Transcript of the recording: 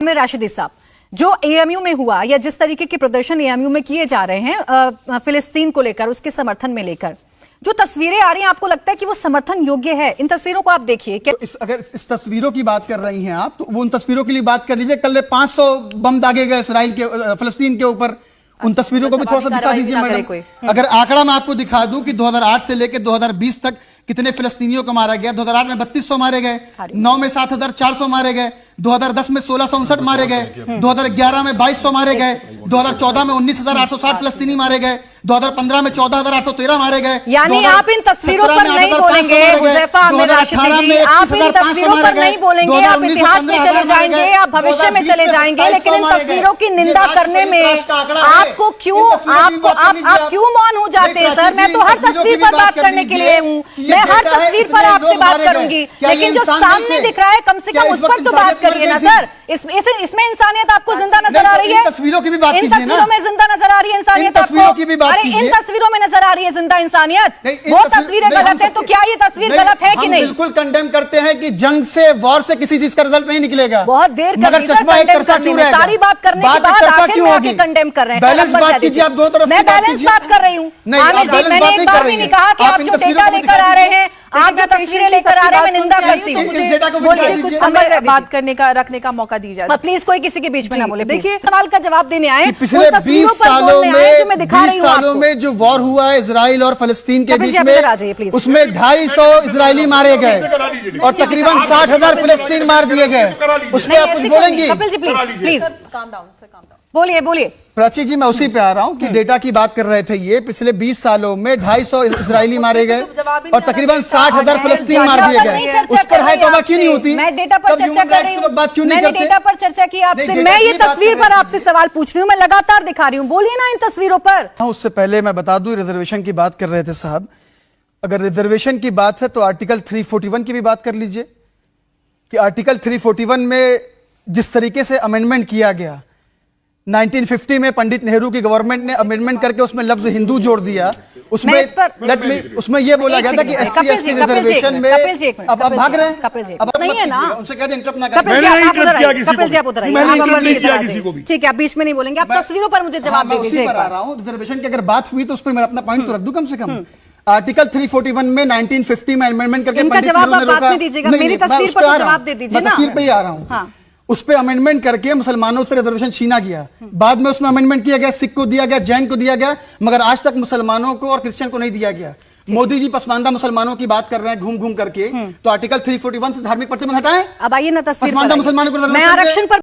में राशिदी साहब, जो एएमयू में हुआ या जिस तरीके के प्रदर्शन एएमयू में किए जा रहे हैं फिलिस्तीन को लेकर, उसके समर्थन में लेकर जो तस्वीरें आ रही हैं, आपको लगता है कि वो समर्थन योग्य है? इन तस्वीरों को आप देखिए। तो अगर इस तस्वीरों की बात कर रही हैं आप, तो वो उन तस्वीरों के लिए बात कर लीजिए। कल 500 बम दागे गए इसराइल के फिलिस्तीन के ऊपर, उन तस्वीरों को भी थोड़ा सा दिखा दीजिए मैडम। अगर आंकड़ा मैं आपको दिखा दूं कि 2008 से लेकर 2020 तक कितने फिलिस्तीनियों को मारा गया। 2008 में 3200 मारे गए, 9 में 7400 मारे गए, 2010 में 1659 मारे गए, 2011 में 2200 मारे गए, 2014 में 19860 फिलिस्तीनी मारे गए, 2015 में 14813 मारे गए। यानी आप इन तस्वीरों पर नहीं बोलेंगे, हुज़ैफा आमिर राशिदी जी, आप इन तस्वीरों पर नहीं बोलेंगे, आप इतिहास में चले जाएंगे, आप भविष्य में चले जाएंगे, लेकिन इन तस्वीरों की निंदा करने में आपको क्यों आप क्यों मौन हो जाते हैं? सर, मैं तो हर तस्वीर पर बात करने के लिए हूँ, मैं हर तस्वीर पर आपसे बात करूंगी, लेकिन जो सामने दिख रहा है कम से कम उस पर तो बात करिए ना सर। इसमें इंसानियत आपको जिंदा नजर आ रही है? तस्वीरों की भी बात कीजिए ना। इन तस्वीरों में जिंदा नजर आ रही है इंसानियत आपको? अरे इन तस्वीरों में नजर आ रही है जिंदा इंसानियत। वो तस्वीरें गलत है तो क्या ये तस्वीर गलत है कि नहीं? बिल्कुल कंडेम करते हैं कि जंग से, वॉर से किसी चीज का रिजल्ट नहीं निकलेगा। बहुत देर कर दी सर कंडेम करने में, सारी बात करने के बाद आखिर में आके कंडेम कर रहे हैं। बैलेंस बात कीजिए आप, दो तरफ मैं बैलेंस बात कर रही हूँ। मैंने एक बार भी नहीं कहा कि आप जो डेटा लेकर आ रहे हैं, आप जो तस्वीरें लेकर आ रहे हैं, मैं निंदा करती हूँ। कुछ समय बात करने का, रखने का मौका दीजिए प्लीज। कोई किसी के बीच में ना बोले। देखिए, सवाल का जवाब देने आए। पिछले 20 सालों में जो वॉर हुआ है इजराइल और फलस्तीन के बीच में, उसमें 250 इजरायली मारे गए और तकरीबन 60,000 फिलिस्तीन मार दिए गए। उसमें आप कुछ बोलेंगी? Kapil ji please calm down, बोलिए। प्राची जी, मैं उसी पे आ रहा हूँ कि डेटा की बात कर रहे थे। ये पिछले 20 सालों में 250 इजरायली मारे गए और तकरीबन 60,000 फिलिस्तीन मार दिए गए। उस पर है तोबा क्यों नहीं होती? मैं डेटा पर चर्चा कर रही हूँ, बात क्यों नहीं करते? डेटा पर चर्चा की आपसे, मैं ये तस्वीर पर आपसे सवाल पूछ रही हूँ, मैं लगातार दिखा रही हूँ, बोलिए ना इन तस्वीरों पर। उससे पहले मैं बता दूं, रिजर्वेशन की बात कर रहे थे साहब। अगर रिजर्वेशन की बात है तो आर्टिकल 341 की भी बात कर लीजिए कि आर्टिकल 341 में जिस तरीके से अमेंडमेंट किया गया 1950 में, पंडित नेहरू की गवर्नमेंट ने अमेंडमेंट करके उसमें लफ्ज हिंदू जोड़ दिया। उसमें यह बोला गया था कि SC ST रिजर्वेशन में अब भाग रहे हैं, अब नहीं है ना, उनसे कहते इंटरप्ट ना करें। कपिल जी आप उधर आइए। ठीक है, आप बीच में नहीं बोलेंगे, आप तस्वीरों पर मुझे जवाब दे दीजिए। आ रहा हूं, रिजर्वेशन की अगर बात हुई तो उस पर मैं अपना पॉइंट तो रख दूं कम से कम। आर्टिकल 341 में 1950 में अमेंडमेंट करके पंडित नेहरू ने रोका। मेरी तस्वीर पर जवाब दे दीजिए ना, तस्वीर पे ही आ रहा हूं। उस पे अमेंडमेंट करके मुसलमानों से रिजर्वेशन छीना गया। बाद में उसमें अमेंडमेंट किया गया, सिख को दिया गया, जैन को दिया गया, मगर आज तक मुसलमानों को और क्रिश्चियन को नहीं दिया गया। मोदी जी पसमानदा मुसलमानों की बात कर रहे हैं घूम घूम करके, तो आर्टिकल 341 से धार्मिक प्रतिबंध हटाएं। अब आइए ना तस्वीर, पसमानदा मुसलमानों को आरक्षण पर